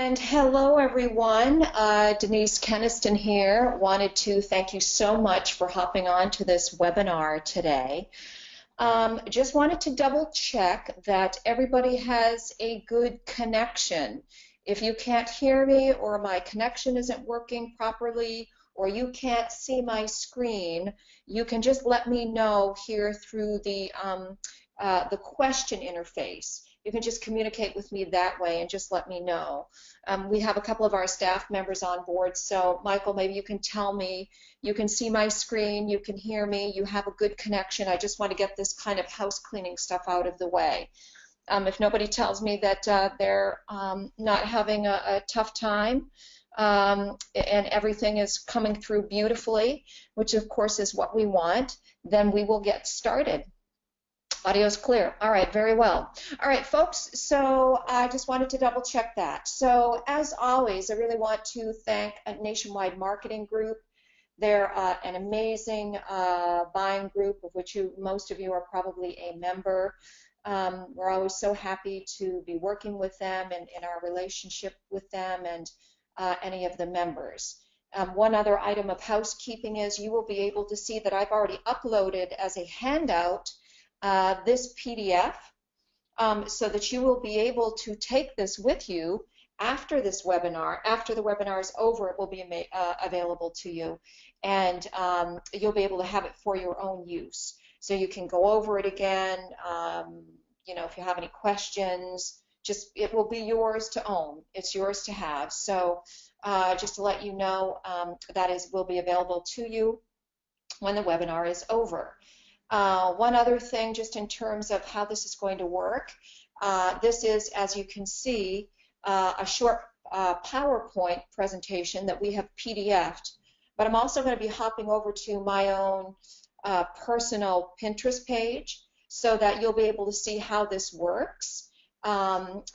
And hello, everyone. Denise Keniston here. Wanted to thank you so much for hopping on to this webinar today. Just wanted to double check that everybody has a good connection. If you can't hear me or my connection isn't working properly or you can't see my screen, you can just let me know here through the question interface. You can just communicate with me that way and just let me know. We have a couple of our staff members on board, so Michael, maybe you can tell me, you can see my screen, you can hear me, you have a good connection. I just want to get this kind of house cleaning stuff out of the way. If nobody tells me that they're not having a tough time and everything is coming through beautifully, which of course is what we want, then we will get started. Audio's clear. All right, very well. All right, folks, so I just wanted to double check that. So as always, I really want to thank a Nationwide Marketing Group. They're an amazing buying group of which most of you are probably a member. We're always so happy to be working with them and in our relationship with them and any of the members. One other item of housekeeping is you will be able to see that I've already uploaded as a handout this PDF so that you will be able to take this with you after this webinar. After the webinar is over, it will be available to you, and you'll be able to have it for your own use. So you can go over it again. You know, if you have any questions, it will be yours to own. It's yours to have. So just to let you know, will be available to you when the webinar is over. One other thing, just in terms of how this is going to work, this is, as you can see, a short PowerPoint presentation that we have PDF'd, but I'm also going to be hopping over to my own personal Pinterest page so that you'll be able to see how this works, how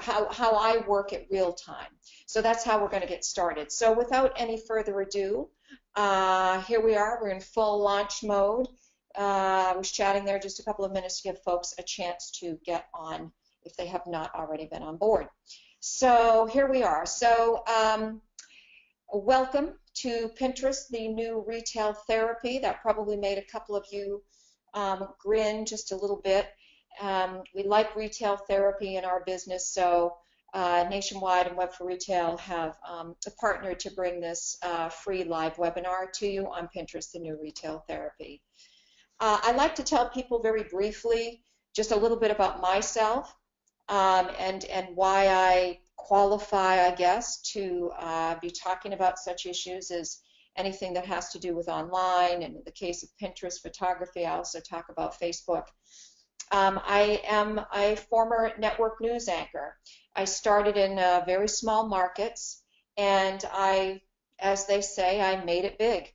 I work at real time. So that's how we're going to get started. So without any further ado, here we are. We're in full launch mode. I was chatting there just a couple of minutes to give folks a chance to get on if they have not already been on board. So here we are. So welcome to Pinterest, the new retail therapy. That probably made a couple of you grin just a little bit. We like retail therapy in our business, so Nationwide and Web for Retail have partnered to bring this free live webinar to you on Pinterest, the new retail therapy. I'd like to tell people very briefly just a little bit about myself and why I qualify, I guess, to be talking about such issues as anything that has to do with online, and in the case of Pinterest, photography. I also talk about Facebook. I am a former network news anchor. I started in very small markets, and as they say, I made it big.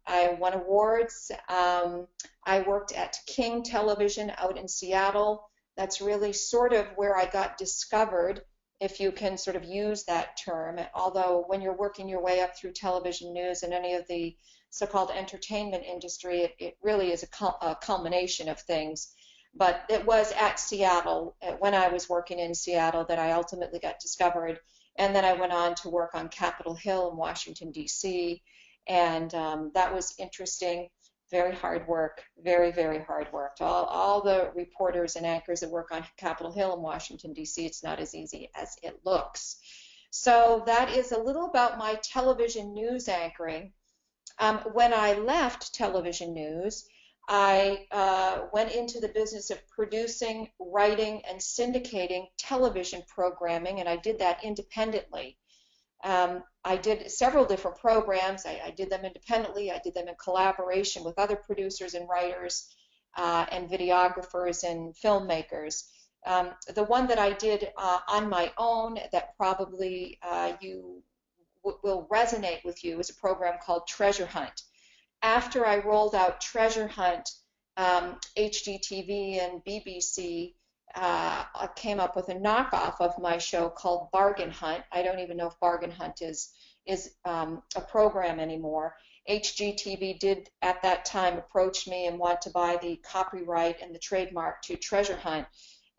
I won awards. I worked at King Television out in Seattle. That's really sort of where I got discovered, if you can sort of use that term. Although when you're working your way up through television news and any of the so-called entertainment industry, it really is a culmination of things. But it was at Seattle, when I was working in Seattle, that I ultimately got discovered. And then I went on to work on Capitol Hill in Washington, D.C., and that was interesting, very hard work, very, very hard work. To all the reporters and anchors that work on Capitol Hill in Washington, D.C., it's not as easy as it looks. So that is a little about my television news anchoring. When I left television news, I went into the business of producing, writing, and syndicating television programming, and I did that independently. I did several different programs. I did them independently. I did them in collaboration with other producers and writers and videographers and filmmakers. The one that I did on my own that probably will resonate with you is a program called Treasure Hunt. After I rolled out Treasure Hunt, HGTV and BBC came up with a knockoff of my show called Bargain Hunt. I don't even know if Bargain Hunt is a program anymore. HGTV did at that time approach me and want to buy the copyright and the trademark to Treasure Hunt,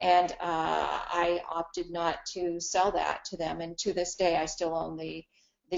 and I opted not to sell that to them. And to this day, I still own the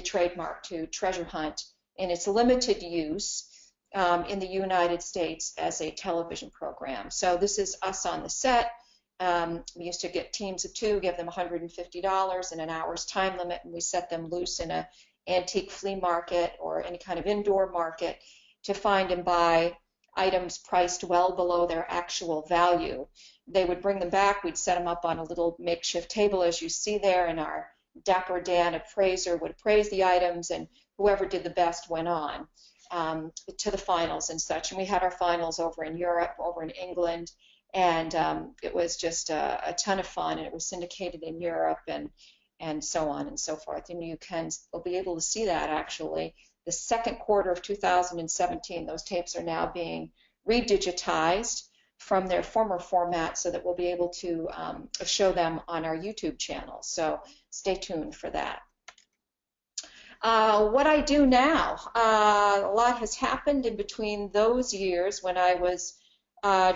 trademark to Treasure Hunt in its limited use in the United States as a television program. So this is us on the set. We used to get teams of 2, give them $150 and an hour's time limit, and we set them loose in an antique flea market or any kind of indoor market to find and buy items priced well below their actual value. They would bring them back. We'd set them up on a little makeshift table, as you see there, and our Dapper Dan appraiser would appraise the items, and whoever did the best went on to the finals and such. And we had our finals over in Europe, over in England, and it was just a ton of fun, and it was syndicated in Europe and so on and so forth. And you will be able to see that actually the second quarter of 2017. Those tapes are now being redigitized from their former format so that we'll be able to show them on our YouTube channel. So stay tuned for that. What I do now, a lot has happened in between those years when I was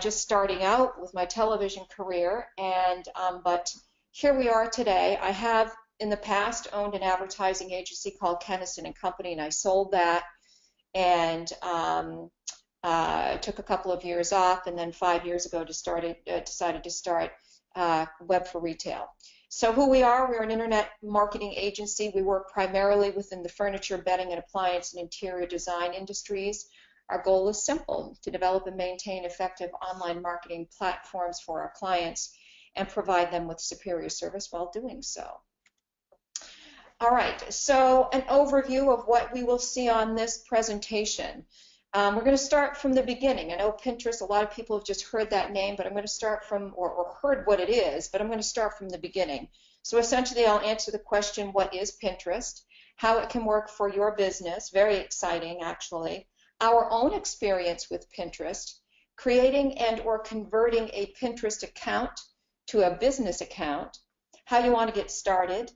just starting out with my television career, and but here we are today. I have in the past owned an advertising agency called Keniston and Company, and I sold that and took a couple of years off, and then 5 years ago decided to start Web for Retail. So who we are, we're an internet marketing agency. We work primarily within the furniture, bedding, and appliance and interior design industries. Our goal is simple: to develop and maintain effective online marketing platforms for our clients and provide them with superior service while doing so. All right, so an overview of what we will see on this presentation. We're going to start from the beginning. I know Pinterest, a lot of people have just heard that name, but I'm going to start from, or heard what it is, but I'm going to start from the beginning. So essentially, I'll answer the question, what is Pinterest? How it can work for your business, very exciting actually. Our own experience with Pinterest, creating and or converting a Pinterest account to a business account, how you want to get started,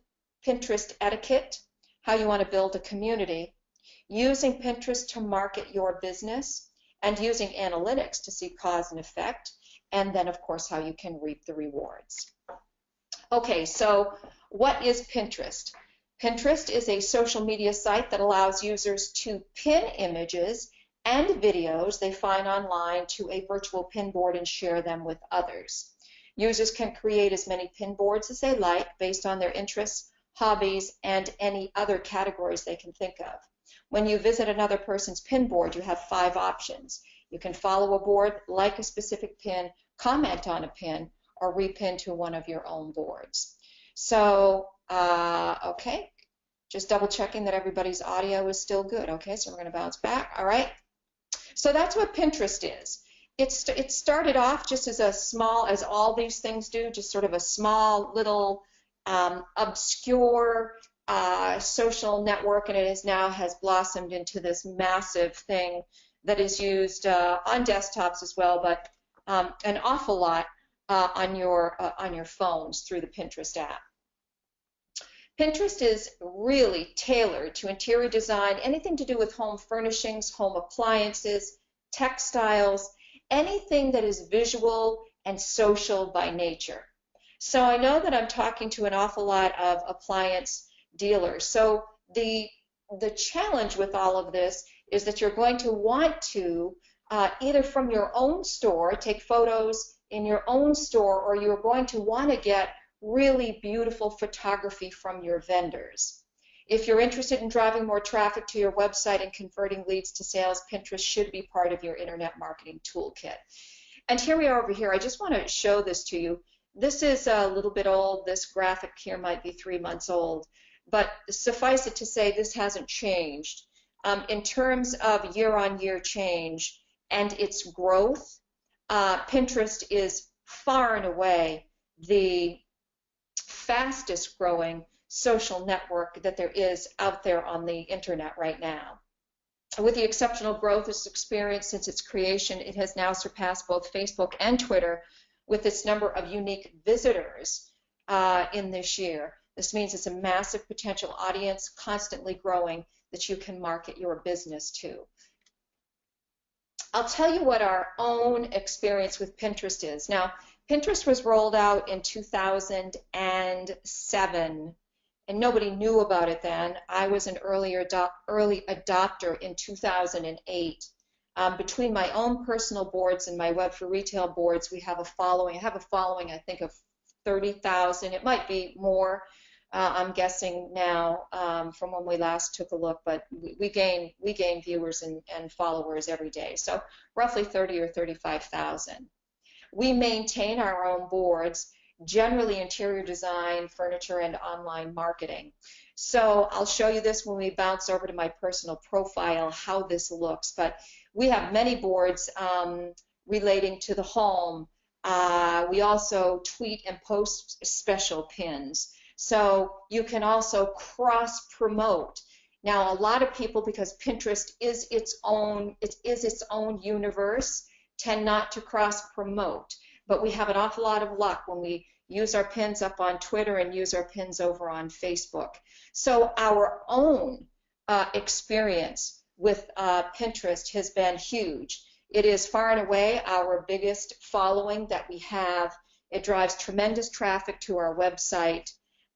Pinterest etiquette, how you want to build a community, using Pinterest to market your business, and using analytics to see cause and effect, and then of course how you can reap the rewards. Okay, so what is Pinterest? Pinterest is a social media site that allows users to pin images and videos they find online to a virtual pin board and share them with others. Users can create as many pin boards as they like based on their interests, hobbies, and any other categories they can think of. When you visit another person's pin board, you have 5 options. You can follow a board, like a specific pin, comment on a pin, or repin to one of your own boards. So, okay, just double checking that everybody's audio is still good. Okay, so we're going to bounce back. All right. So that's what Pinterest is. It started off just as a small, as all these things do, just sort of a small little obscure social network, and it is now has blossomed into this massive thing that is used on desktops as well, but an awful lot on your phones through the Pinterest app. Pinterest is really tailored to interior design, anything to do with home furnishings, home appliances, textiles, anything that is visual and social by nature. So I know that I'm talking to an awful lot of appliance dealers. So the challenge with all of this is that you're going to want to either from your own store take photos in your own store, or you're going to want to get really beautiful photography from your vendors. If you're interested in driving more traffic to your website and converting leads to sales, Pinterest should be part of your internet marketing toolkit. And here we are over here. I just want to show this to you. This is a little bit old. This graphic here might be 3 months old, but suffice it to say this hasn't changed. In terms of year-on-year change and its growth, Pinterest is far and away the fastest growing social network that there is out there on the internet right now. With the exceptional growth it's experienced since its creation, it has now surpassed both Facebook and Twitter with its number of unique visitors in this year. This means it's a massive potential audience, constantly growing, that you can market your business to. I'll tell you what our own experience with Pinterest is. Now, Pinterest was rolled out in 2007, and nobody knew about it then. I was an early adopter in 2008. Between my own personal boards and my Web for Retail boards, we have a following. I have a following, I think, of 30,000. It might be more, I'm guessing now, from when we last took a look, but we gain viewers and followers every day. So roughly 30 or 35,000. We maintain our own boards, generally interior design, furniture, and online marketing. So I'll show you this when we bounce over to my personal profile, how this looks. But we have many boards relating to the home. We also tweet and post special pins. So you can also cross-promote. Now, a lot of people, because Pinterest is its own universe, tend not to cross-promote. But we have an awful lot of luck when we use our pins up on Twitter and use our pins over on Facebook. So our own experience with Pinterest has been huge. It is far and away our biggest following that we have. It drives tremendous traffic to our website,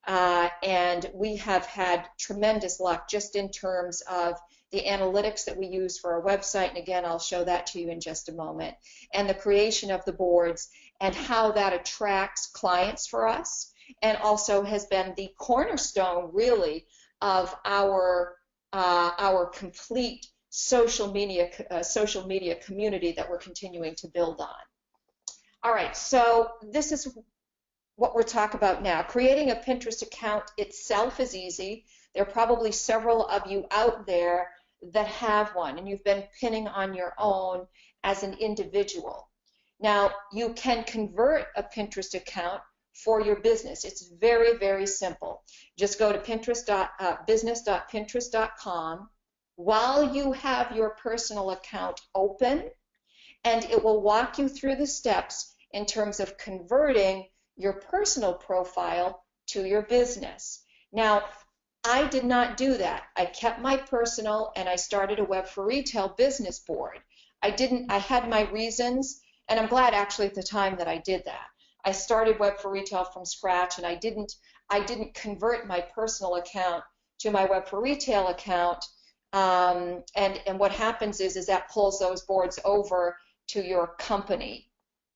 and we have had tremendous luck just in terms of the analytics that we use for our website, and again, I'll show that to you in just a moment, and the creation of the boards and how that attracts clients for us, and also has been the cornerstone, really, of our complete social media community that we're continuing to build on. All right, so this is what we're talking about now. Creating a Pinterest account itself is easy. There are probably several of you out there that have one, and you've been pinning on your own as an individual. Now, you can convert a Pinterest account for your business. It's very, very simple. Just go to business.pinterest.com while you have your personal account open, and it will walk you through the steps in terms of converting your personal profile to your business. Now, I did not do that. I kept my personal, and I started a Web for Retail business board. I had my reasons, and I'm glad actually at the time that I did that. I started Web for Retail from scratch, and I didn't convert my personal account to my Web for Retail account. And what happens is that pulls those boards over to your company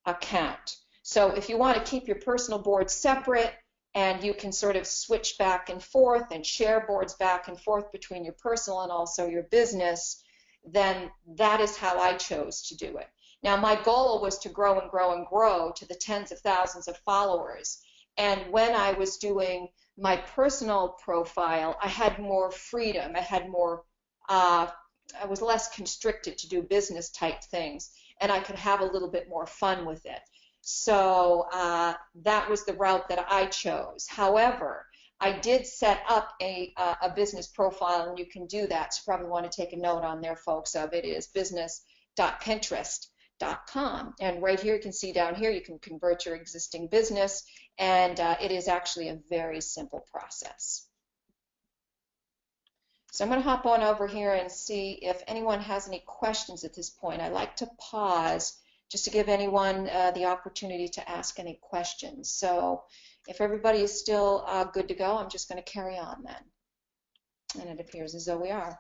account. So if you want to keep your personal boards separate, and you can sort of switch back and forth and share boards back and forth between your personal and also your business, then that is how I chose to do it. Now, my goal was to grow and grow and grow to the tens of thousands of followers. And when I was doing my personal profile, I had more freedom. I had more, I was less constricted to do business type things, and I could have a little bit more fun with it. So that was the route that I chose. However, I did set up a business profile, and you can do that. So you probably want to take a note on there, folks, of it is business.pinterest.com. And right here, you can see down here, you can convert your existing business, and it is actually a very simple process. So I'm going to hop on over here and see if anyone has any questions at this point. I like to pause just to give anyone the opportunity to ask any questions. So if everybody is still good to go, I'm just going to carry on then. And it appears as though we are.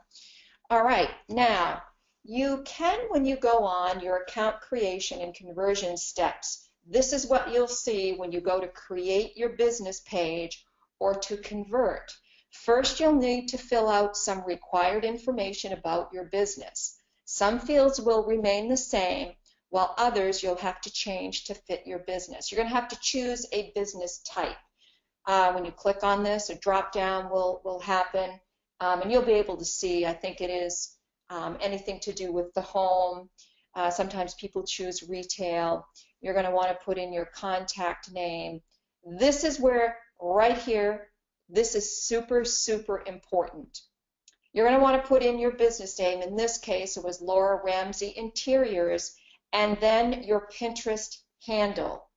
All right, now you can, when you go on your account creation and conversion steps, this is what you'll see when you go to create your business page or to convert. First, you'll need to fill out some required information about your business. Some fields will remain the same, while others you'll have to change to fit your business. You're going to have to choose a business type. When you click on this, a drop down will happen, and you'll be able to see, I think it is anything to do with the home. Sometimes people choose retail. You're going to want to put in your contact name. This is where, right here, this is super, super important. You're going to want to put in your business name. In this case, it was Laura Ramsey Interiors, and then your Pinterest handle.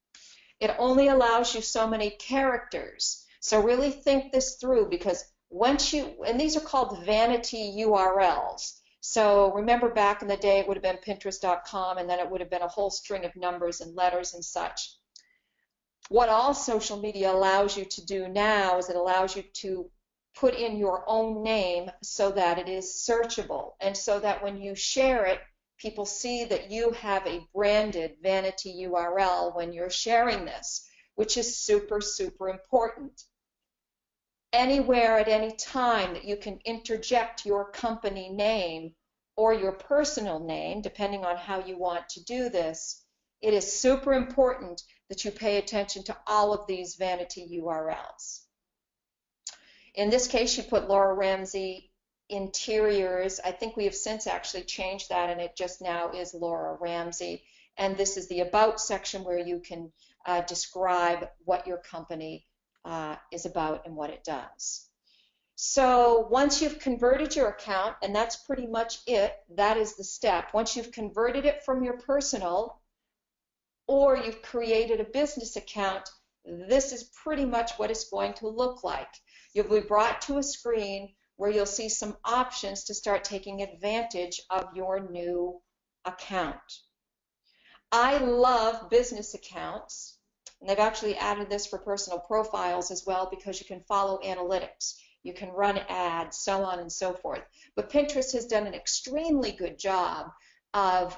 It only allows you so many characters. So really think this through, because once you, and these are called vanity URLs. So remember back in the day, it would have been Pinterest.com, and then it would have been a whole string of numbers and letters and such. What all social media allows you to do now is it allows you to put in your own name so that it is searchable, and so that when you share it, people see that you have a branded vanity URL when you're sharing this, which is super, super important. Anywhere at any time that you can interject your company name or your personal name, depending on how you want to do this, it is super important that you pay attention to all of these vanity URLs. In this case, you put Laura Ramsey Interiors. I think we have since actually changed that, and it just now is Laura Ramsey. And this is the About section where you can describe what your company is about and what it does. So once you've converted your account, and that's pretty much it, that is the step. Once you've converted it from your personal, or you've created a business account, this is pretty much what it's going to look like. You'll be brought to a screen where you'll see some options to start taking advantage of your new account. I love business accounts, and they've actually added this for personal profiles as well, because you can follow analytics, you can run ads, so on and so forth. But Pinterest has done an extremely good job of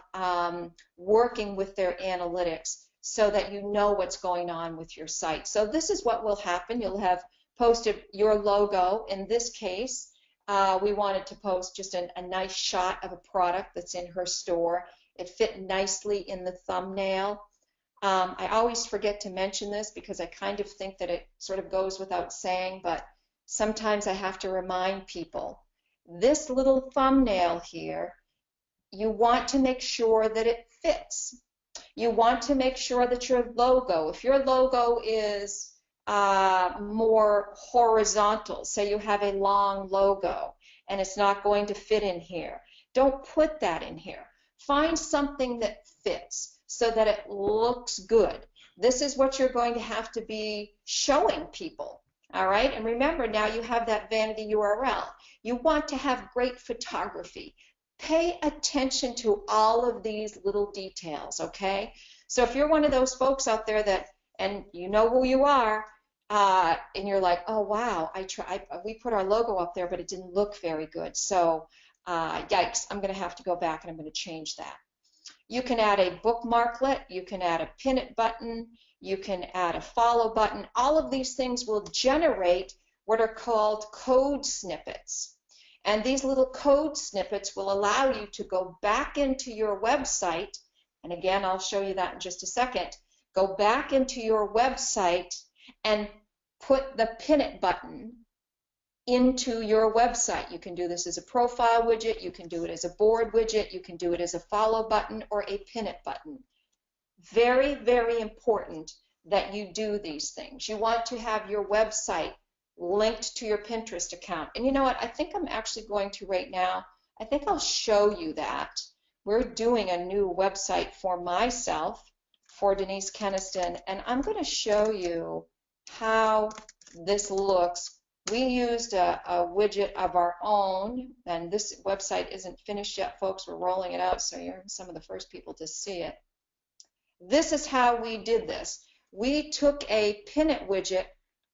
working with their analytics so that you know what's going on with your site. So this is what will happen. You'll have posted your logo. In this case, we wanted to post just a nice shot of a product that's in her store. It fit nicely in the thumbnail. I always forget to mention this because I kind of think that it sort of goes without saying, but sometimes I have to remind people. This little thumbnail here, you want to make sure that it fits. You want to make sure that your logo, if your logo is more horizontal, say you have a long logo and it's not going to fit in here, don't put that in here. Find something that fits so that it looks good. This is what you're going to have to be showing people. All right, and remember, now you have that vanity URL. You want to have great photography. Pay attention to all of these little details, okay? So if you're one of those folks out there that, and you know who you are, and you're like, oh wow, we put our logo up there, but it didn't look very good. So yikes, I'm going to have to go back and I'm going to change that. You can add a bookmarklet, you can add a pin it button, you can add a follow button. All of these things will generate what are called code snippets. And these little code snippets will allow you to go back into your website, and again, I'll show you that in just a second. Go back into your website and put the pin it button into your website. You can do this as a profile widget, you can do it as a board widget, you can do it as a follow button or a pin it button. Very, very important that you do these things. You want to have your website linked to your Pinterest account. And you know what? I think I'm actually going to right now, I think I'll show you that. We're doing a new website for myself, for Denise Keniston, and I'm going to show you how this looks. We used a widget of our own, and this website isn't finished yet, folks. We're rolling it out, so you're some of the first people to see it. This is how we did this. We took a pin it widget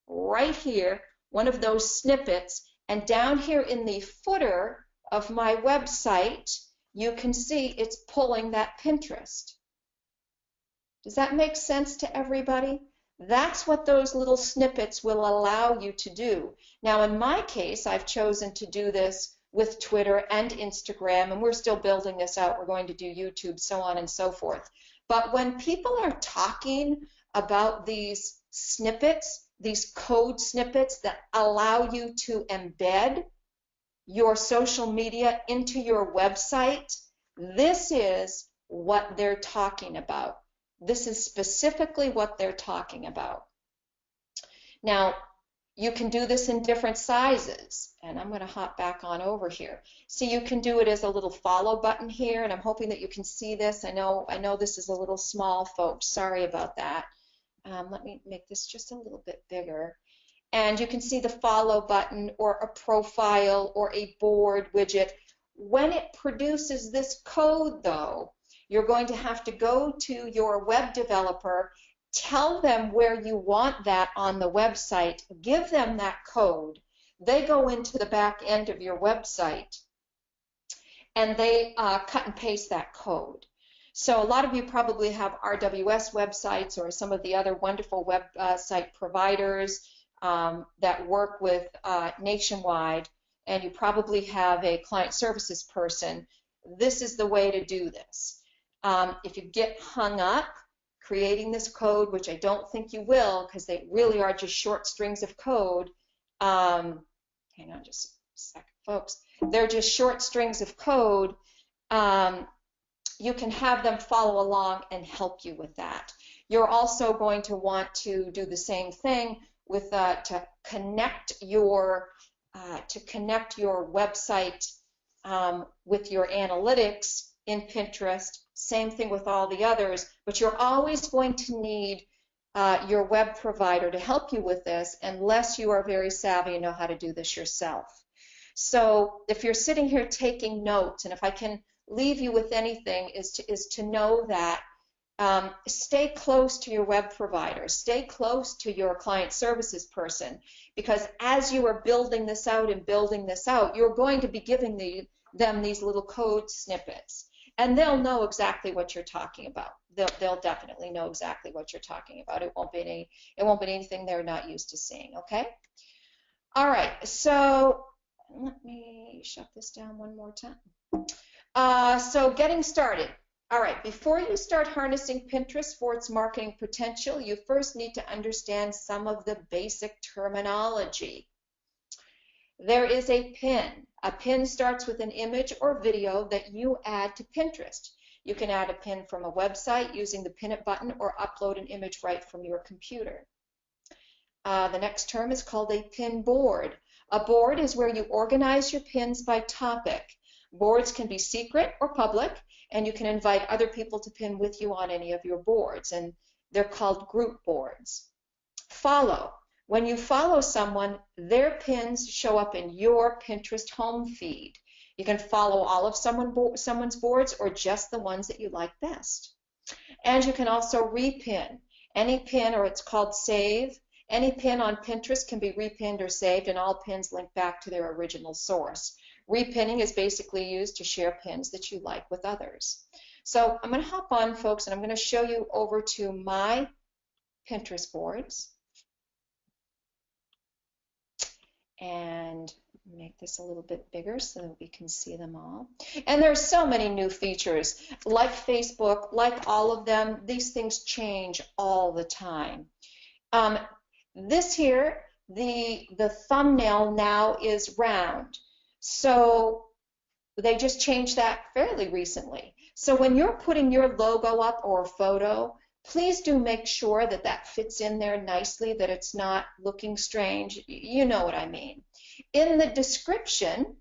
right here, one of those snippets, and down here in the footer of my website, you can see it's pulling that Pinterest. Does that make sense to everybody? That's what those little snippets will allow you to do. Now, in my case, I've chosen to do this with Twitter and Instagram, and we're still building this out. We're going to do YouTube, so on and so forth. But when people are talking about these snippets, these code snippets that allow you to embed your social media into your website, this is what they're talking about. This is specifically what they're talking about. Now, you can do this in different sizes, and I'm going to hop back on over here. So you can do it as a little follow button here, and I'm hoping that you can see this. I know this is a little small, folks. Sorry about that. Let me make this just a little bit bigger. And you can see the follow button or a profile or a board widget. When it produces this code, though, you're going to have to go to your web developer Tell them where you want that on the website. Give them that code. They go into the back end of your website and they cut and paste that code. So a lot of you probably have RWS websites or some of the other wonderful website providers that work with nationwide, and you probably have a client services person. This is the way to do this. If you get hung up creating this code, which I don't think you will, because they really are just short strings of code. Hang on just a second, folks. They're just short strings of code. You can have them follow along and help you with that. You're also going to want to do the same thing with to connect your website with your analytics in Pinterest. Same thing with all the others, but you're always going to need your web provider to help you with this unless you are very savvy and know how to do this yourself. So if you're sitting here taking notes, and if I can leave you with anything, is to know that stay close to your web provider, stay close to your client services person, because as you are building this out and building this out, you're going to be giving them these little code snippets. And they'll know exactly what you're talking about. They'll definitely know exactly what you're talking about. It won't be anything they're not used to seeing, okay? All right, so let me shut this down one more time. So getting started. All right, before you start harnessing Pinterest for its marketing potential, you first need to understand some of the basic terminology. There is a pin. A pin starts with an image or video that you add to Pinterest. You can add a pin from a website using the pin it button or upload an image right from your computer. The next term is called a pin board. A board is where you organize your pins by topic. Boards can be secret or public, and you can invite other people to pin with you on any of your boards, and they're called group boards. Follow. When you follow someone, their pins show up in your Pinterest home feed. You can follow all of someone's boards or just the ones that you like best. And you can also repin. Any pin, or it's called save, any pin on Pinterest can be repinned or saved, and all pins link back to their original source. Repinning is basically used to share pins that you like with others. So I'm going to hop on, folks, and I'm going to show you over to my Pinterest boards. And make this a little bit bigger so that we can see them all. And there's so many new features. Like Facebook, like all of them, these things change all the time. This here, the thumbnail now is round. So they just changed that fairly recently. So when you're putting your logo up or a photo, please do make sure that that fits in there nicely, that it's not looking strange. You know what I mean. In the description,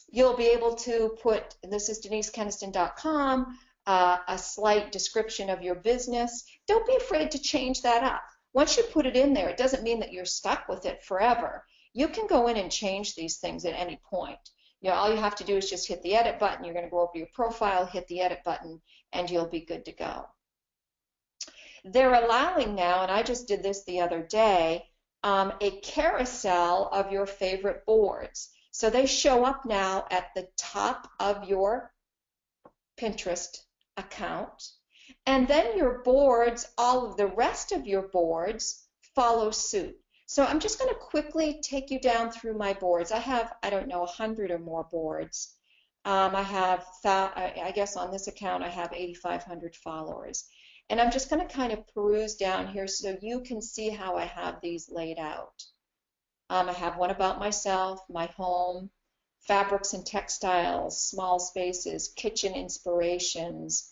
you'll be able to put, this is DeniseKeniston.com, a slight description of your business. Don't be afraid to change that up. Once you put it in there, it doesn't mean that you're stuck with it forever. You can go in and change these things at any point. You know, all you have to do is just hit the edit button. You're going to go over to your profile, hit the edit button, and you'll be good to go. They're allowing now, and I just did this the other day, a carousel of your favorite boards. So they show up now at the top of your Pinterest account. And then your boards, all of the rest of your boards, follow suit. So I'm just going to quickly take you down through my boards. I have, I don't know, 100 or more boards. I guess on this account I have 8,500 followers. And I'm just going to kind of peruse down here so you can see how I have these laid out. I have one about myself, my home, fabrics and textiles, small spaces, kitchen inspirations,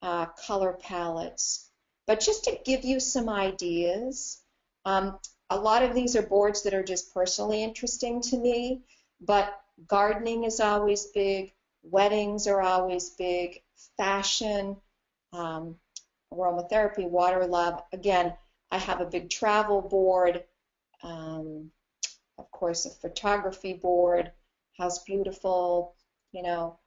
color palettes. But just to give you some ideas, a lot of these are boards that are just personally interesting to me, but gardening is always big, weddings are always big, fashion, aromatherapy, water lab. Again, I have a big travel board, of course a photography board, House Beautiful, you know,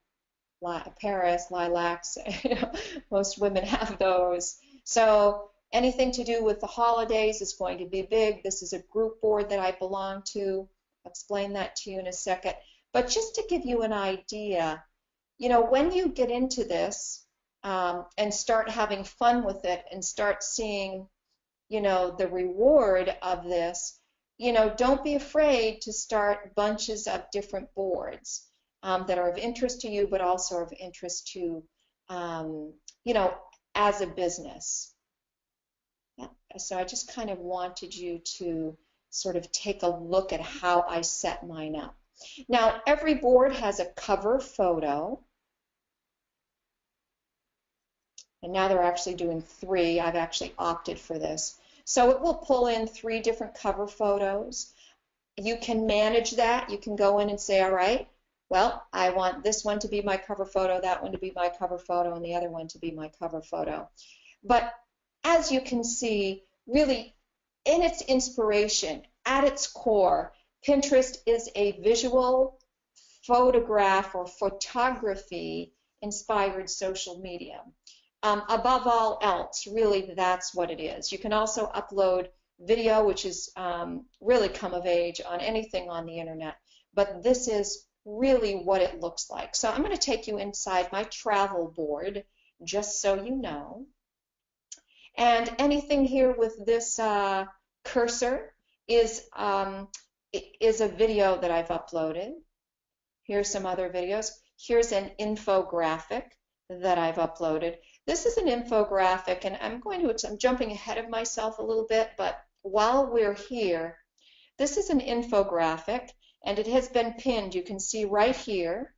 Paris, lilacs, you know, most women have those. So Anything to do with the holidays is going to be big. This is a group board that I belong to. I'll explain that to you in a second. But just to give you an idea, you know, when you get into this and start having fun with it and start seeing, you know, the reward of this, you know, don't be afraid to start bunches of different boards that are of interest to you, but also of interest to, you know, as a business. Yeah. So I just kind of wanted you to sort of take a look at how I set mine up. Now, every board has a cover photo. And now they're actually doing 3. I've actually opted for this. So it will pull in 3 different cover photos. You can manage that. You can go in and say, all right, well, I want this one to be my cover photo, that one to be my cover photo, and the other one to be my cover photo. But as you can see, really, in its inspiration, at its core, Pinterest is a visual photograph or photography inspired social media. Above all else, really, that's what it is. You can also upload video, which is really come of age on anything on the internet, but this is really what it looks like. So I'm going to take you inside my travel board, just so you know. And anything here with this cursor is a video that I've uploaded. Here's some other videos. Here's an infographic that I've uploaded. This is an infographic, and I'm jumping ahead of myself a little bit, but while we're here, this is an infographic, and it has been pinned. You can see right here,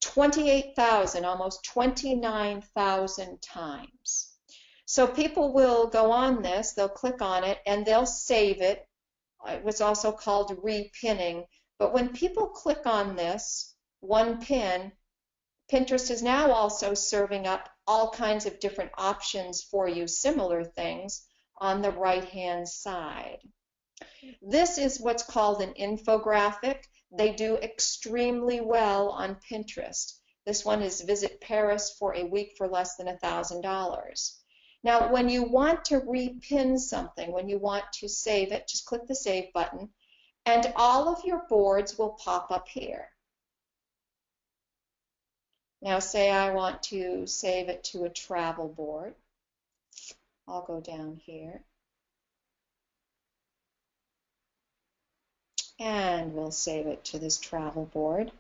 28,000, almost 29,000 times. So people will go on this, they'll click on it, and they'll save it. It was also called repinning, but when people click on this one pin, Pinterest is now also serving up all kinds of different options for you, similar things, on the right-hand side. This is what's called an infographic. They do extremely well on Pinterest. This one is visit Paris for a week for less than $1,000. Now, when you want to repin something, when you want to save it, just click the Save button, and all of your boards will pop up here. Now, say I want to save it to a travel board. I'll go down here. And we'll save it to this travel board.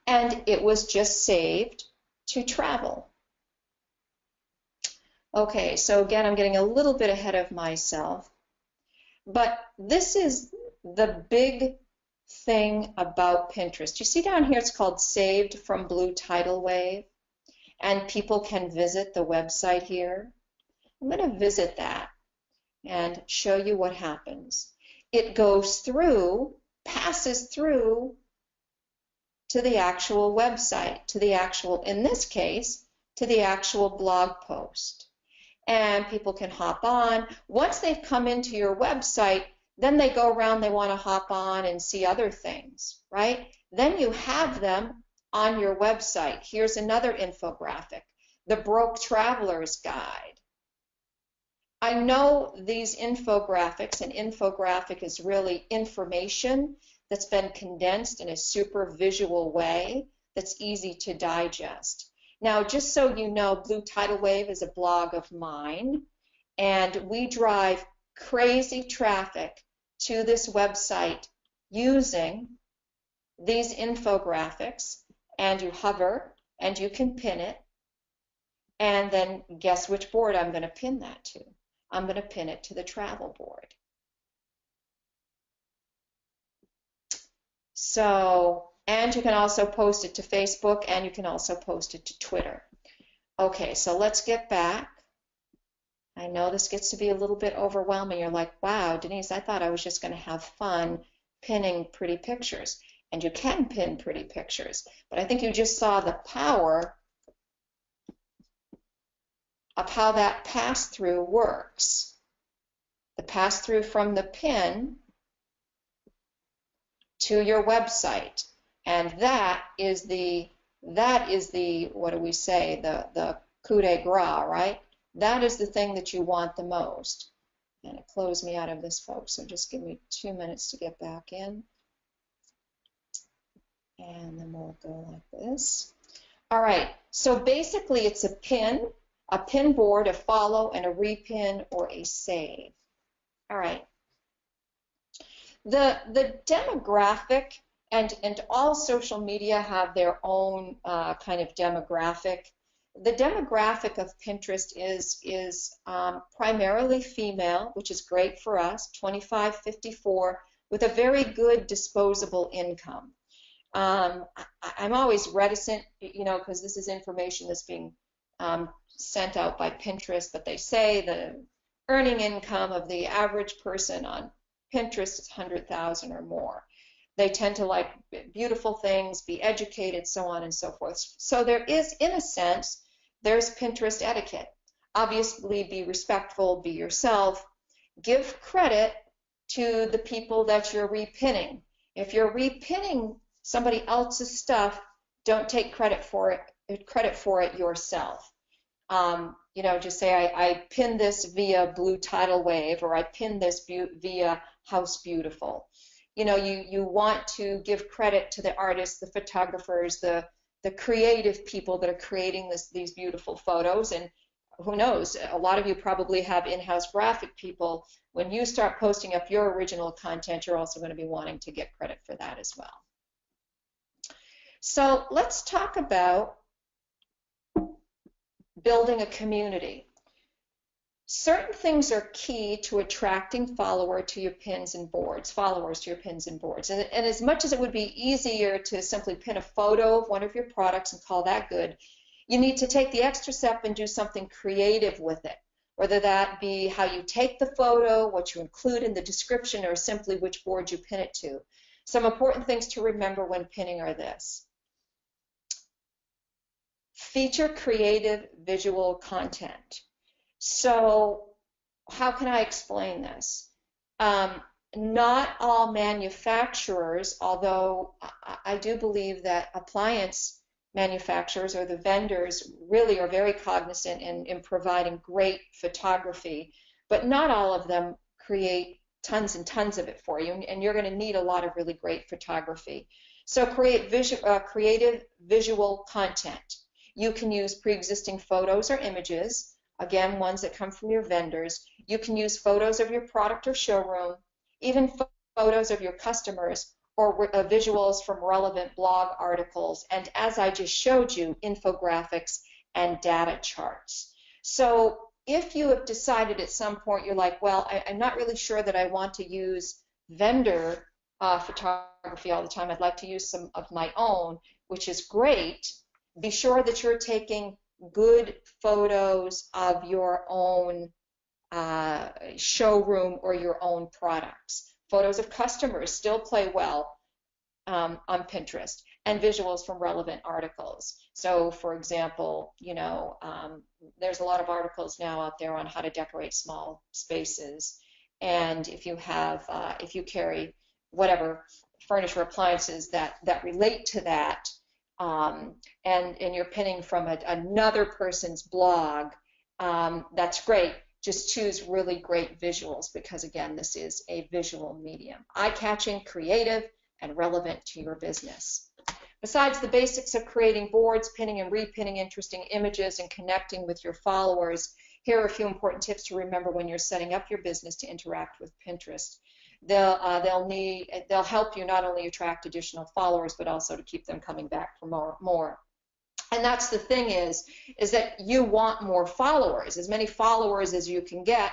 And it was just saved to travel. Okay, so again, I'm getting a little bit ahead of myself. But this is the big thing about Pinterest. You see down here it's called Saved from Blue Tidal Wave, and people can visit the website here. I'm going to visit that and show you what happens. It goes through, passes through to the actual website, to the actual, in this case, to the actual blog post. And people can hop on. Once they've come into your website, then they go around, they want to hop on and see other things, right? Then you have them on your website. Here's another infographic, the Broke Traveler's Guide. I know these infographics, an infographic is really information that's been condensed in a super visual way that's easy to digest. Now, just so you know, Blue Tidal Wave is a blog of mine, and we drive crazy traffic to this website using these infographics, and you hover and you can pin it, and then guess which board I'm going to pin that to. I'm going to pin it to the travel board. So, and you can also post it to Facebook, and you can also post it to Twitter. Okay, so let's get back. I know this gets to be a little bit overwhelming. You're like, wow, Denise, I thought I was just going to have fun pinning pretty pictures. And you can pin pretty pictures, but I think you just saw the power of how that pass-through works. The pass-through from the pin to your website. And that is the what do we say, the coup de grace, right? That is the thing that you want the most. And it closed me out of this, folks, so just give me 2 minutes to get back in. And then we'll go like this. All right, so basically it's a pin board, a follow, and a repin or a save. All right. The demographic, and all social media have their own kind of demographic. The demographic of Pinterest is primarily female, which is great for us, 25-54, with a very good disposable income. I'm always reticent, because this is information that's being sent out by Pinterest, but they say the earning income of the average person on Pinterest is 100,000 or more. They tend to like beautiful things, be educated, so on and so forth. So there is, in a sense, there's Pinterest etiquette. Obviously, be respectful, be yourself. Give credit to the people that you're repinning. If you're repinning somebody else's stuff, don't take credit for it yourself. Just say I pinned this via Blue Tidal Wave, or I pinned this via House Beautiful. You want to give credit to the artists, the photographers, the creative people that are creating these beautiful photos. And who knows, a lot of you probably have in-house graphic people. When you start posting up your original content, you're also going to be wanting to get credit for that as well. So let's talk about building a community. Certain things are key to attracting followers to your pins and boards. And as much as it would be easier to simply pin a photo of one of your products and call that good, you need to take the extra step and do something creative with it, whether that be how you take the photo, what you include in the description, or simply which board you pin it to. Some important things to remember when pinning are this. Feature creative visual content. So how can I explain this? Not all manufacturers, although I do believe that appliance manufacturers or the vendors really are very cognizant in providing great photography, but not all of them create tons and tons of it for you, and you're going to need a lot of really great photography. So create creative visual content. You can use pre-existing photos or images, again, ones that come from your vendors. You can use photos of your product or showroom, even photos of your customers, or visuals from relevant blog articles, and as I just showed you, infographics and data charts. So if you have decided at some point, you're like, well, I'm not really sure that I want to use vendor photography all the time. I'd like to use some of my own, which is great. Be sure that you're taking good photos of your own showroom or your own products. Photos of customers still play well on Pinterest, and visuals from relevant articles. So, for example, there's a lot of articles now out there on how to decorate small spaces, and if you carry whatever furniture appliances that relate to that, and you're pinning from another person's blog, that's great. Just choose really great visuals because, again, this is a visual medium. Eye-catching, creative, and relevant to your business. Besides the basics of creating boards, pinning and repinning interesting images, and connecting with your followers, here are a few important tips to remember when you're setting up your business to interact with Pinterest. They'll help you not only attract additional followers, but also to keep them coming back for more. And that's the thing is that you want more followers. As many followers as you can get,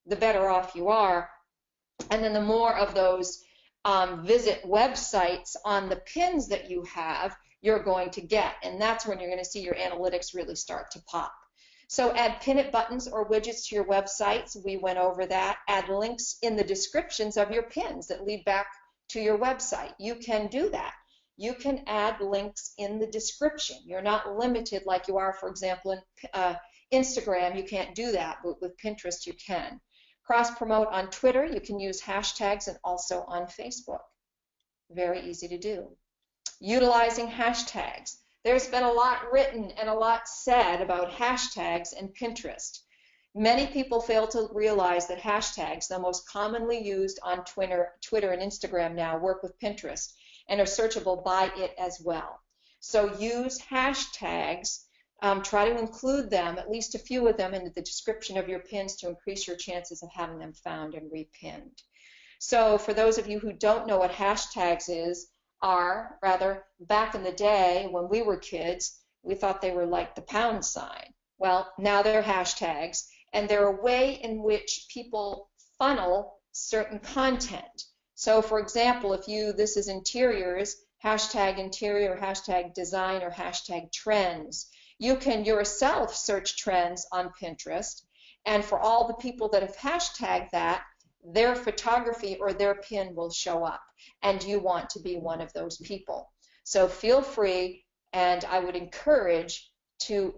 the better off you are. And then the more of those visit websites on the pins that you have, you're going to get. And that's when you're going to see your analytics really start to pop. So add pin it buttons or widgets to your websites. We went over that. Add links in the descriptions of your pins that lead back to your website. You can do that. You can add links in the description. You're not limited like you are, for example, in Instagram. You can't do that, but with Pinterest you can. Cross-promote on Twitter. You can use hashtags, and also on Facebook. Very easy to do. Utilizing hashtags. There's been a lot written and a lot said about hashtags in Pinterest. Many people fail to realize that hashtags, the most commonly used on Twitter and Instagram now, work with Pinterest and are searchable by it as well. So use hashtags. Try to include them, at least a few of them, into the description of your pins to increase your chances of having them found and repinned. So for those of you who don't know what hashtags are, back in the day when we were kids, we thought they were like the pound sign. Well, now they're hashtags, and they're a way in which people funnel certain content. So for example, if this is interiors, hashtag interior, hashtag design, or hashtag trends. You can yourself search trends on Pinterest, and for all the people that have hashtagged that, their photography or their pin will show up, and you want to be one of those people. So feel free, and I would encourage to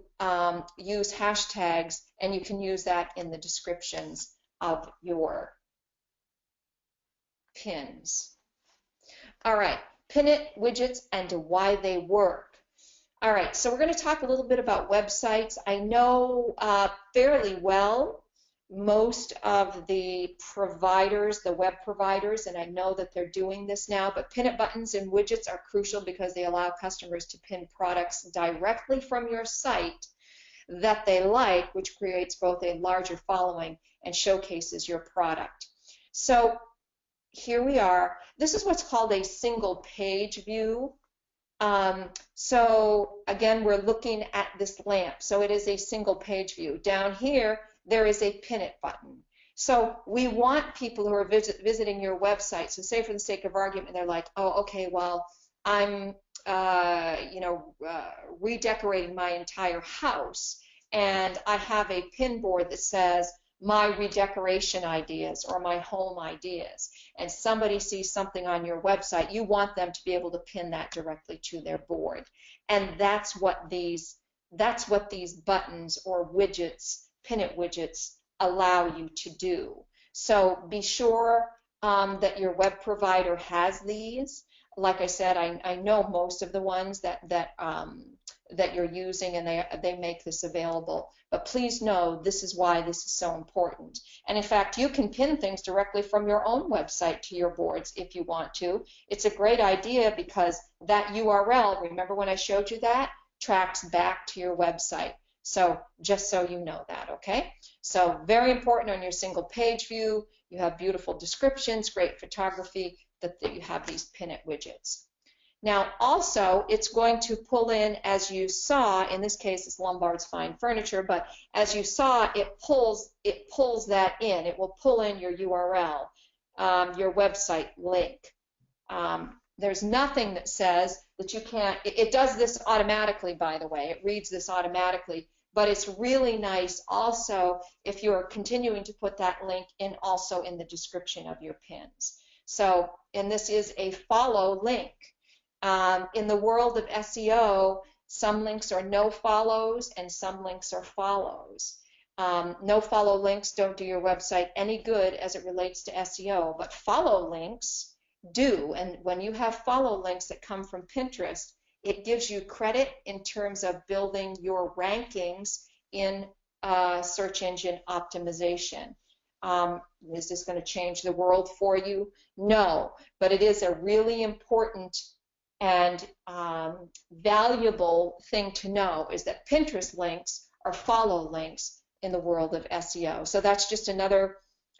use hashtags, and you can use that in the descriptions of your pins. All right, pin it widgets and why they work. All right, so we're going to talk a little bit about websites. I know fairly well most of the providers, the web providers, and I know that they're doing this now, but pin it buttons and widgets are crucial because they allow customers to pin products directly from your site that they like, which creates both a larger following and showcases your product. So here we are. This is what's called a single page view. So again, we're looking at this lamp. So it is a single page view. Down here, there is a pin it button. So we want people who are visiting your website. So say for the sake of argument, they're like, oh, okay, well, I'm redecorating my entire house, and I have a pin board that says my redecoration ideas or my home ideas, and somebody sees something on your website, you want them to be able to pin that directly to their board. And that's what these buttons or widgets, pin it widgets, allow you to do. So be sure that your web provider has these. Like I said, I know most of the ones that you're using, and they make this available. But please know this is why this is so important. And in fact, you can pin things directly from your own website to your boards if you want to. It's a great idea because that URL, remember when I showed you that, tracks back to your website. So just so you know that, okay? So very important on your single page view. You have beautiful descriptions, great photography, that you have these pin it widgets. Now also, it's going to pull in, as you saw, in this case it's Lombard's Fine Furniture, but as you saw, it pulls that in. It will pull in your URL, your website link. There's nothing that says that you can't. It does this automatically, by the way. It reads this automatically, but it's really nice also if you're continuing to put that link in also in the description of your pins. So, and this is a follow link. In the world of SEO, some links are no follows and some links are follows. No follow links don't do your website any good as it relates to SEO, but follow links do. And when you have follow links that come from Pinterest, it gives you credit in terms of building your rankings in search engine optimization. Is this going to change the world for you? No, but it is a really important and valuable thing to know, is that Pinterest links are follow links in the world of SEO. So that's just another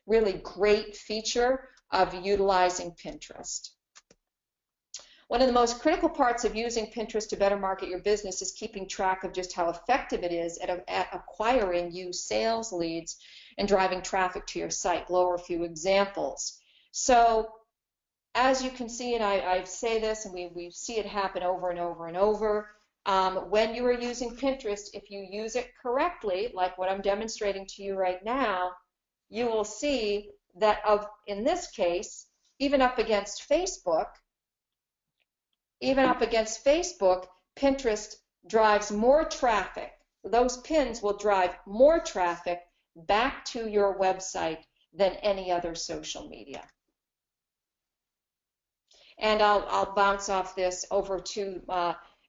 really great feature of utilizing Pinterest. One of the most critical parts of using Pinterest to better market your business is keeping track of just how effective it is at acquiring you sales leads and driving traffic to your site. Go over a few examples. So as you can see, and I say this, and we see it happen over and over and over, when you are using Pinterest, if you use it correctly, like what I'm demonstrating to you right now, you will see that in this case, even up against Facebook, Pinterest drives more traffic. Those pins will drive more traffic back to your website than any other social media. And I'll bounce off this over to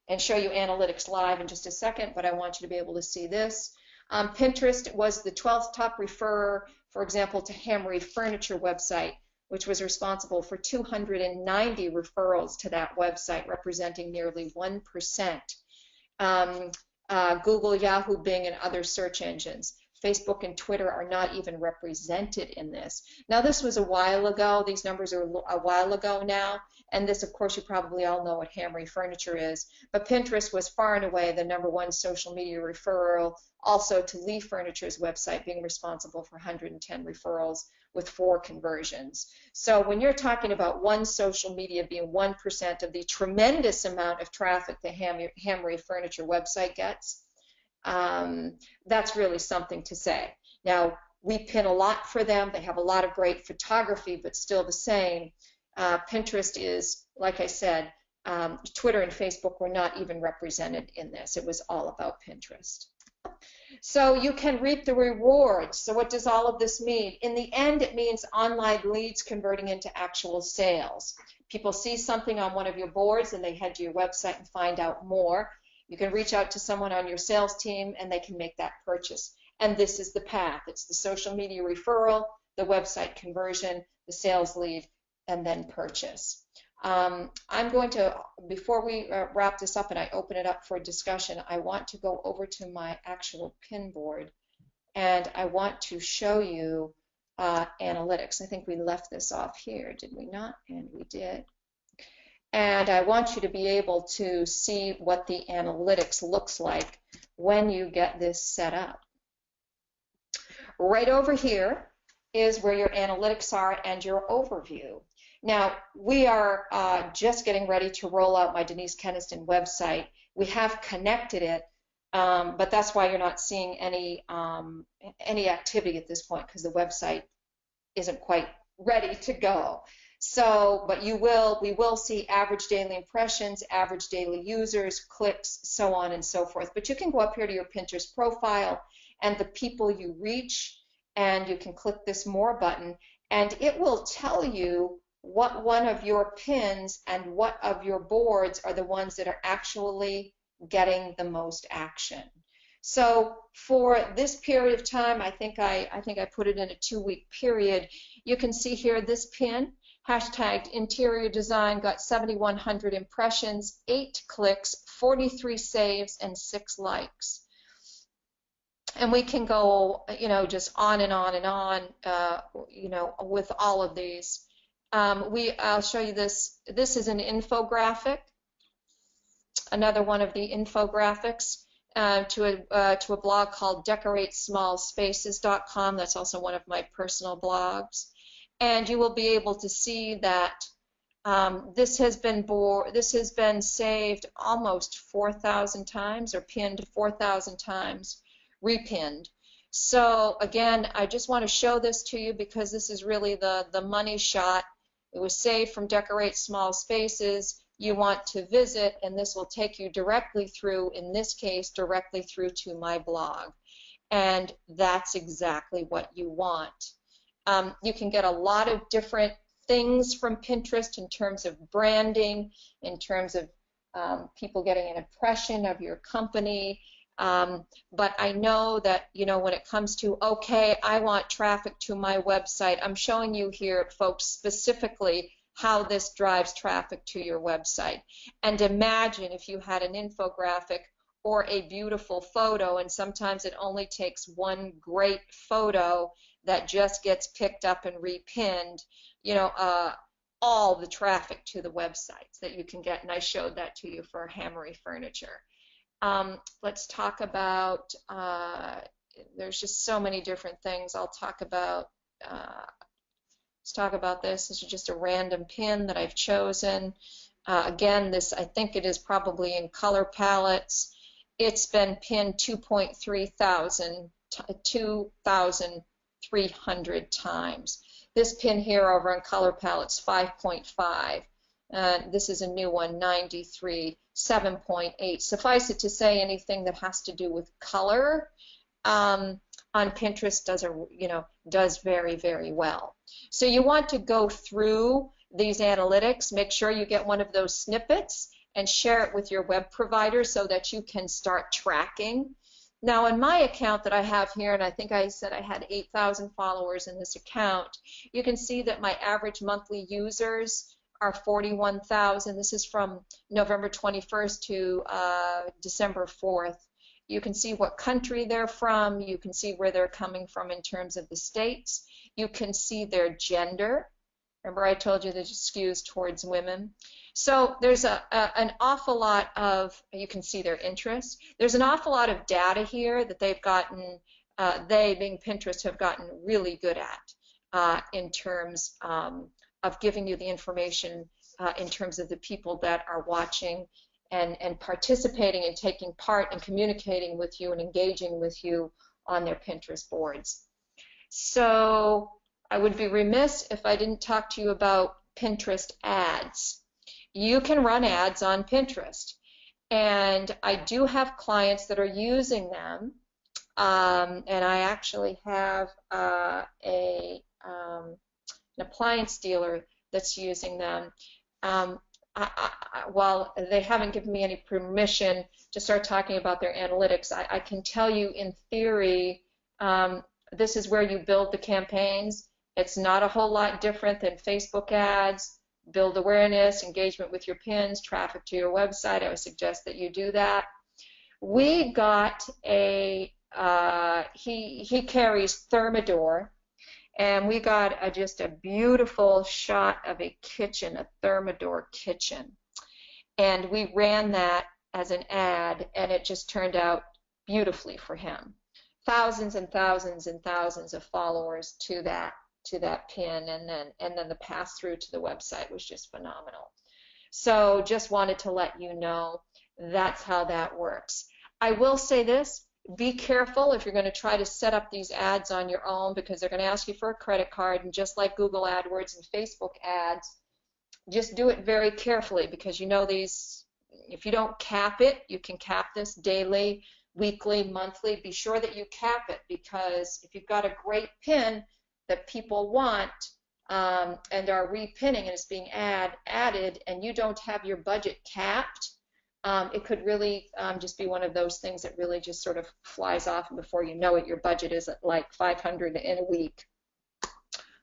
and show you Analytics Live in just a second, but I want you to be able to see this. Pinterest was the 12th top referrer, for example, to Hamry Furniture website, which was responsible for 290 referrals to that website, representing nearly 1%. Google, Yahoo, Bing, and other search engines. Facebook and Twitter are not even represented in this. Now, this was a while ago. These numbers are a while ago now. And this, of course, you probably all know what Hamry Furniture is. But Pinterest was far and away the #1 social media referral, also to Lee Furniture's website, being responsible for 110 referrals with 4 conversions. So when you're talking about one social media being 1% of the tremendous amount of traffic the Hamry Furniture website gets, that's really something to say. Now, we pin a lot for them. They have a lot of great photography, but still the same. Pinterest is, like I said, Twitter and Facebook were not even represented in this. It was all about Pinterest. So you can reap the rewards. So what does all of this mean? In the end, it means online leads converting into actual sales. People see something on one of your boards and they head to your website and find out more. You can reach out to someone on your sales team and they can make that purchase. And this is the path. It's the social media referral, the website conversion, the sales lead, and then purchase. I'm going to, before we wrap this up and I open it up for discussion, I want to go over to my actual pin board and I want to show you analytics. I think we left this off here, did we not? And we did. And I want you to be able to see what the analytics looks like when you get this set up. Right over here is where your analytics are and your overview. Now, we are just getting ready to roll out my Denise Keniston website. We have connected it, but that's why you're not seeing any activity at this point, because the website isn't quite ready to go. So, but we will see average daily impressions, average daily users, clicks, so on and so forth. But you can go up here to your Pinterest profile and the people you reach, and you can click this More button, and it will tell you what one of your pins and what of your boards are the ones that are actually getting the most action. So for this period of time, I think I put it in a 2-week period. You can see here this pin, hashtagged interior design, got 7,100 impressions, 8 clicks, 43 saves, and 6 likes. And we can go, just on and on and on, with all of these. I'll show you this. This is an infographic, another one of the infographics to a blog called decoratesmallspaces.com. That's also one of my personal blogs. And you will be able to see that this has been saved almost 4,000 times, or pinned 4,000 times, repinned. So again, I just want to show this to you because this is really the money shot. It was saved from Decorate Small Spaces. You want to visit, and this will take you directly through, in this case, directly through to my blog. And that's exactly what you want. You can get a lot of different things from Pinterest in terms of branding, in terms of people getting an impression of your company. But I know that, when it comes to, okay, I want traffic to my website, I'm showing you here, folks, specifically how this drives traffic to your website. And imagine if you had an infographic or a beautiful photo, and sometimes it only takes one great photo that just gets picked up and repinned, all the traffic to the websites that you can get. And I showed that to you for Hamry Furniture. Let's talk about, there's just so many different things I'll talk about. Let's talk about this. This is just a random pin that I've chosen. Again, this, I think it is probably in color palettes. It's been pinned 2,300 times. This pin here over in color palettes, 5.5. This is a new one, 93, 7.8. Suffice it to say, anything that has to do with color on Pinterest does very, very well. So you want to go through these analytics, make sure you get one of those snippets and share it with your web provider so that you can start tracking Now, in my account that I have here, and I think I said I had 8,000 followers in this account, you can see that my average monthly users are 41,000. This is from November 21st to December 4th. You can see what country they're from. You can see where they're coming from in terms of the states. You can see their gender. Remember I told you that it skews towards women. So there's an awful lot of, you can see their interests. There's an awful lot of data here that they've gotten, they being Pinterest have gotten really good at in terms of giving you the information in terms of the people that are watching and participating and taking part and communicating with you and engaging with you on their Pinterest boards. So I would be remiss if I didn't talk to you about Pinterest ads. You can run ads on Pinterest, and I do have clients that are using them, and I actually have an appliance dealer that's using them. While they haven't given me any permission to start talking about their analytics, I can tell you in theory, this is where you build the campaigns. It's not a whole lot different than Facebook ads. Build awareness, engagement with your pins, traffic to your website. I would suggest that you do that. We got a, he carries Thermador, and we got just a beautiful shot of a kitchen, a Thermador kitchen. And we ran that as an ad, and it just turned out beautifully for him. Thousands and thousands and thousands of followers to that pin, and then the pass through to the website was just phenomenal. So just wanted to let you know that's how that works. I will say this, be careful if you're going to try to set up these ads on your own, because they're going to ask you for a credit card, and just like Google AdWords and Facebook ads, just do it very carefully, because you know these, if you don't cap it, you can cap this daily, weekly, monthly. Be sure that you cap it, because if you've got a great pin that people want and are repinning and it's being added, and you don't have your budget capped, it could really just be one of those things that really just sort of flies off, and before you know it, your budget is at like $500 in a week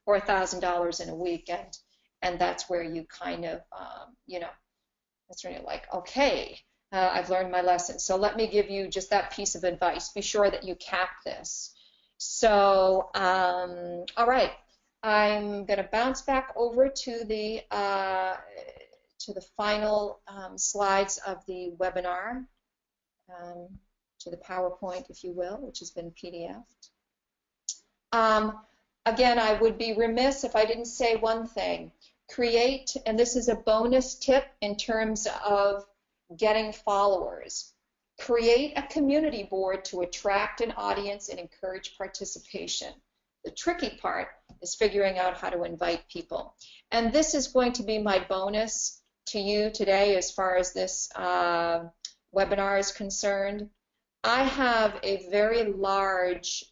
or $1,000 in a week, and that's where you kind of, you know, that's when you're like, okay, I've learned my lesson. So let me give you just that piece of advice. Be sure that you cap this. So, all right, I'm going to bounce back over to the final slides of the webinar, to the PowerPoint, if you will, which has been PDF'd. Again, I would be remiss if I didn't say one thing. Create, and this is a bonus tip in terms of getting followers. Create a community board to attract an audience and encourage participation. The tricky part is figuring out how to invite people. And this is going to be my bonus to you today as far as this webinar is concerned. I have a very large,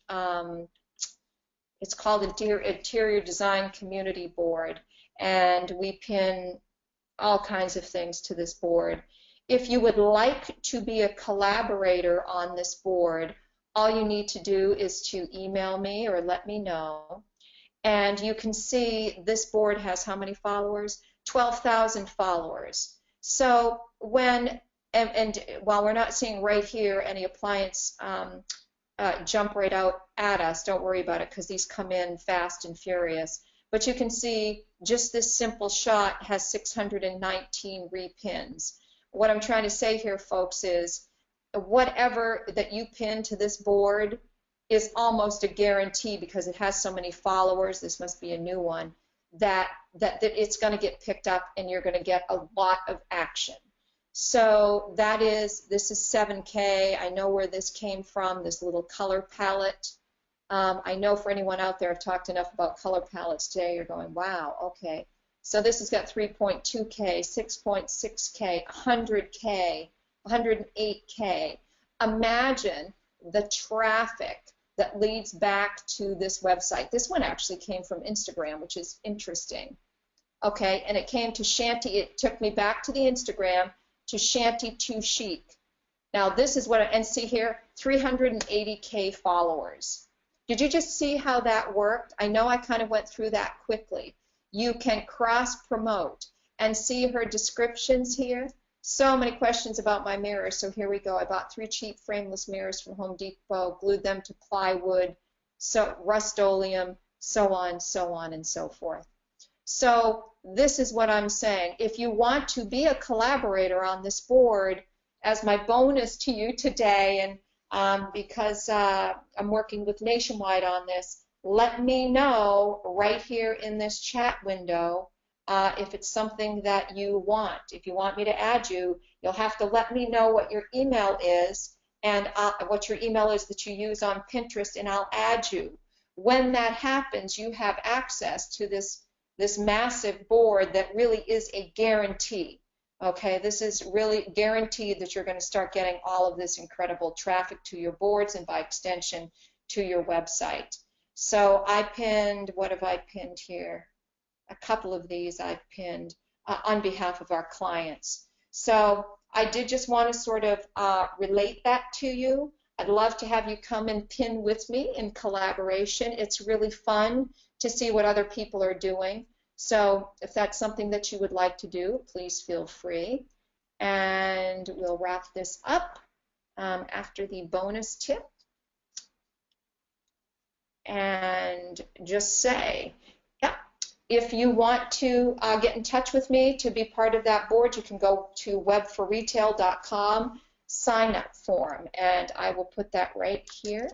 it's called Interior Design Community Board, and we pin all kinds of things to this board. If you would like to be a collaborator on this board, all you need to do is to email me or let me know. And you can see this board has how many followers? 12,000 followers. So when, and while we're not seeing right here any appliance jump right out at us, don't worry about it, because these come in fast and furious. But you can see just this simple shot has 619 repins. What I'm trying to say here, folks, is whatever that you pin to this board is almost a guarantee, because it has so many followers, this must be a new one, that it's going to get picked up and you're going to get a lot of action. So this is 7K. I know where this came from, this little color palette. I know for anyone out there, I've talked enough about color palettes today, you're going, wow, okay. So this has got 3.2K, 6.6K, 100K, 108K. Imagine the traffic that leads back to this website. This one actually came from Instagram, which is interesting. Okay, and it came to Shanty, it took me back to the Instagram, to Shanty 2 Chic. Now this is what, and see here, 380K followers. Did you just see how that worked? I know I kind of went through that quickly. You can cross-promote and see her descriptions here. So many questions about my mirrors. So here we go. I bought 3 cheap frameless mirrors from Home Depot, glued them to plywood, so Rust-Oleum, so on, and so forth. So this is what I'm saying. If you want to be a collaborator on this board, as my bonus to you today, and because I'm working with Nationwide on this, let me know right here in this chat window if it's something that you want. If you want me to add you, you'll have to let me know what your email is and what your email is that you use on Pinterest, and I'll add you. When that happens, you have access to this massive board that really is a guarantee. Okay, this is really guaranteed that you're going to start getting all of this incredible traffic to your boards and by extension to your website. So I pinned, what have I pinned here? A couple of these I've pinned on behalf of our clients. So I did just want to sort of relate that to you. I'd love to have you come and pin with me in collaboration. It's really fun to see what other people are doing. So if that's something that you would like to do, please feel free. And we'll wrap this up after the bonus tip. And just say, yeah, if you want to get in touch with me to be part of that board, you can go to webforretail.com sign-up form, and I will put that right here.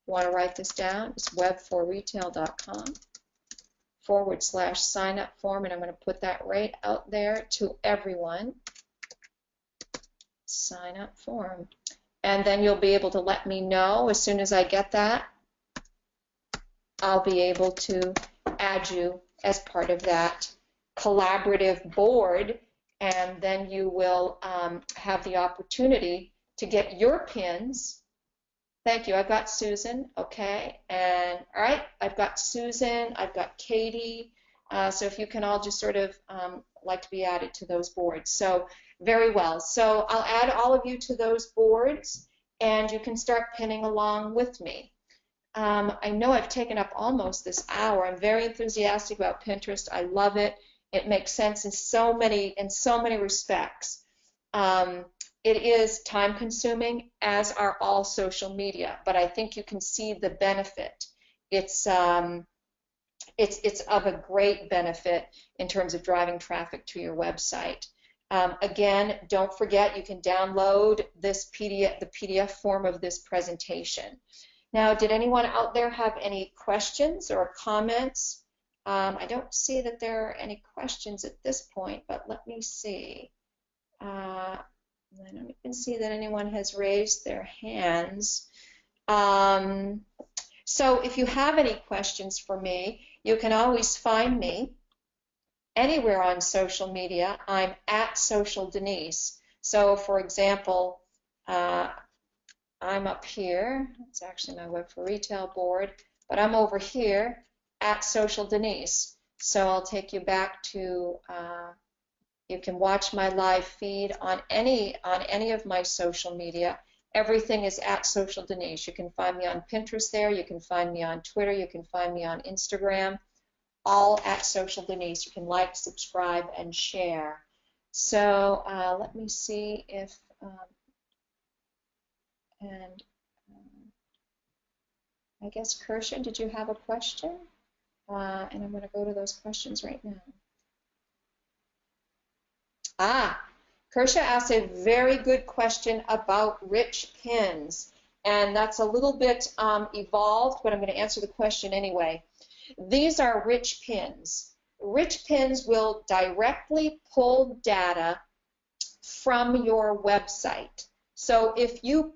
You want to write this down? It's webforretail.com/sign-up form, and I'm going to put that right out there to everyone. Sign-up form. And then you'll be able to let me know as soon as I get that. I'll be able to add you as part of that collaborative board, and then you will have the opportunity to get your pins. Thank you. I've got Susan. Okay. And all right, I've got Susan. I've got Katie. So if you can all just sort of like to be added to those boards. So very well. So I'll add all of you to those boards, and you can start pinning along with me. I know I've taken up almost this hour. I'm very enthusiastic about Pinterest. I love it. It makes sense in so many respects. It is time consuming, as are all social media, but I think you can see the benefit. It's of a great benefit in terms of driving traffic to your website. Again, don't forget, you can download this PDF, the PDF form of this presentation. Now, did anyone out there have any questions or comments? I don't see that there are any questions at this point, but let me see. I don't even see that anyone has raised their hands. So if you have any questions for me, you can always find me anywhere on social media. I'm at Social Denise. So for example, I'm up here. It's actually my Web for Retail board, but I'm over here at Social Denise. So I'll take you back to, you can watch my live feed on any of my social media. Everything is at Social Denise. You can find me on Pinterest there. You can find me on Twitter. You can find me on Instagram. All at Social Denise. You can like, subscribe, and share. So let me see if, I guess, Kersha, did you have a question? And I'm going to go to those questions right now. Kersha asked a very good question about rich pins, and that's a little bit evolved, but I'm going to answer the question anyway. These are rich pins. Rich pins will directly pull data from your website. So if you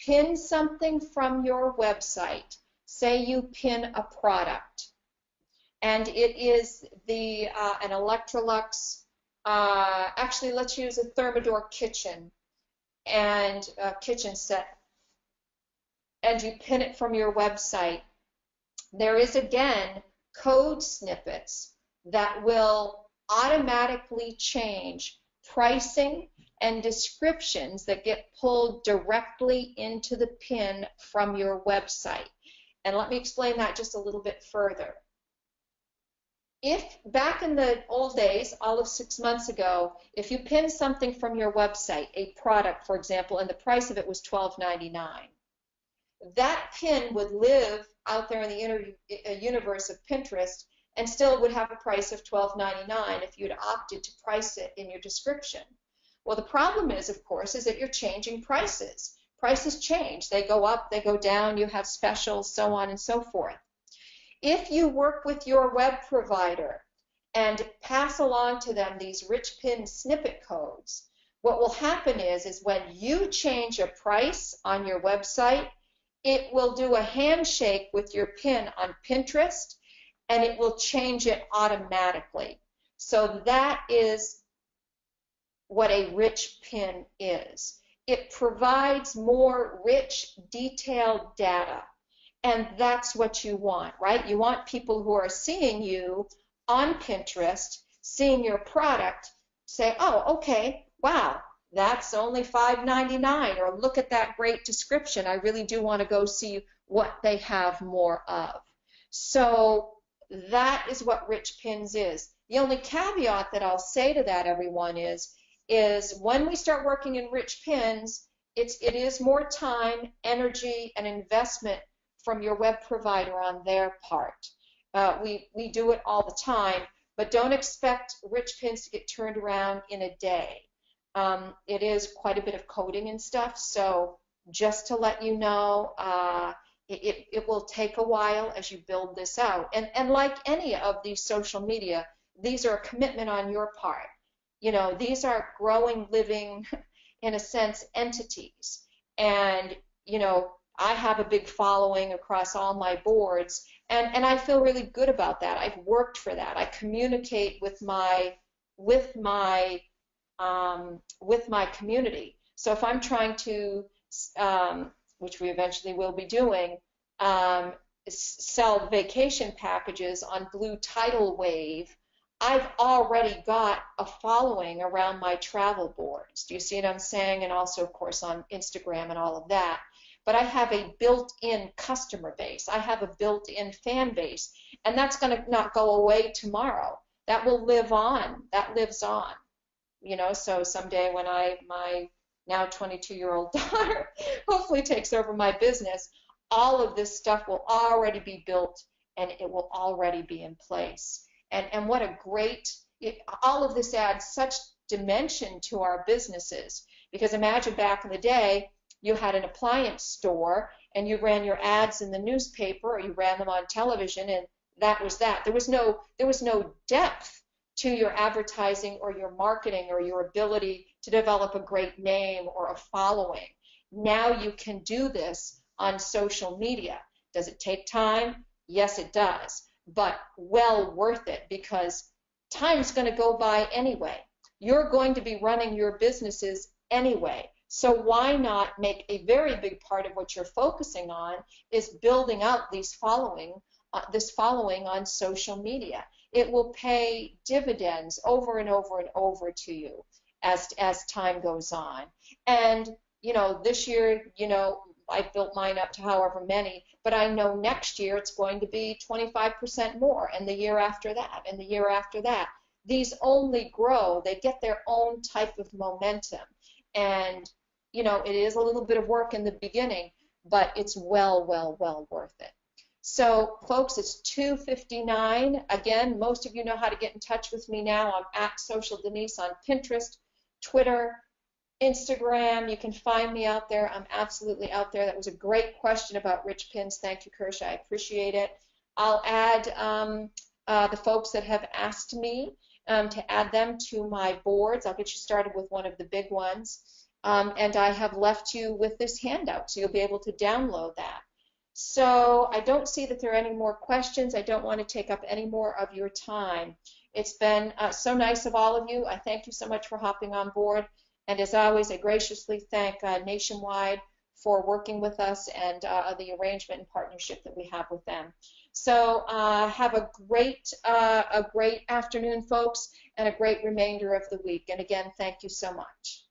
pin something from your website, say you pin a product, and it is the an Electrolux, actually let's use a Thermador kitchen and a kitchen set, and you pin it from your website, there is again code snippets that will automatically change pricing and descriptions that get pulled directly into the pin from your website. And let me explain that just a little bit further. If back in the old days, all of 6 months ago, if you pinned something from your website, a product, for example, and the price of it was $12.99, that pin would live out there in the universe of Pinterest and still would have a price of $12.99 if you'd opted to price it in your description. Well, the problem is, of course, is that you're changing prices. Prices change. They go up, they go down, you have specials, so on and so forth. If you work with your web provider and pass along to them these rich pin snippet codes, what will happen is when you change a price on your website, it will do a handshake with your pin on Pinterest, and it will change it automatically. So that is what a rich pin is. It provides more rich, detailed data. And that's what you want, right? You want people who are seeing you on Pinterest, seeing your product, say, oh, okay, wow, that's only $5.99, or look at that great description. I really do want to go see what they have more of. So that is what rich pins is. The only caveat that I'll say to that, everyone, is when we start working in rich pins, it is more time, energy, and investment from your web provider on their part. We do it all the time, but don't expect rich pins to get turned around in a day. It is quite a bit of coding and stuff, so just to let you know, it will take a while as you build this out. And like any of these social media, these are a commitment on your part. You know, these are growing, living, in a sense, entities. And, you know, I have a big following across all my boards, and I feel really good about that. I've worked for that. I communicate with my community. So if I'm trying to, which we eventually will be doing, sell vacation packages on Blue Tidal Wave, I've already got a following around my travel boards. Do you see what I'm saying? And also, of course, on Instagram and all of that. But I have a built-in customer base. I have a built-in fan base, and that's going to not go away tomorrow. That will live on. That lives on. You know, so someday when my now 22-year-old daughter hopefully takes over my business, all of this stuff will already be built, and it will already be in place. And what a great, all of this adds such dimension to our businesses, because imagine back in the day, you had an appliance store and you ran your ads in the newspaper or you ran them on television, and that was that. There was no depth to your advertising or your marketing or your ability to develop a great name or a following. Now you can do this on social media. Does it take time? Yes, it does, but well worth it, because time's going to go by anyway. You're going to be running your businesses anyway. So why not make a very big part of what you're focusing on is building out this following on social media. It will pay dividends over and over and over to you as time goes on. And, you know, this year, you know, I built mine up to however many, but I know next year it's going to be 25% more, and the year after that, and the year after that. These only grow. They get their own type of momentum. And, you know, it is a little bit of work in the beginning, but it's well worth it. So, folks, it's 2:59. Again, most of you know how to get in touch with me now. I'm at Social Denise on Pinterest, Twitter, Instagram. You can find me out there. I'm absolutely out there. That was a great question about rich pins. Thank you, Kirsha. I appreciate it. I'll add the folks that have asked me to add them to my boards. I'll get you started with one of the big ones. And I have left you with this handout, so you'll be able to download that. So I don't see that there are any more questions. I don't want to take up any more of your time. It's been so nice of all of you. I thank you so much for hopping on board. And as always, I graciously thank Nationwide for working with us and the arrangement and partnership that we have with them. So have a great afternoon, folks, and a great remainder of the week. And again, thank you so much.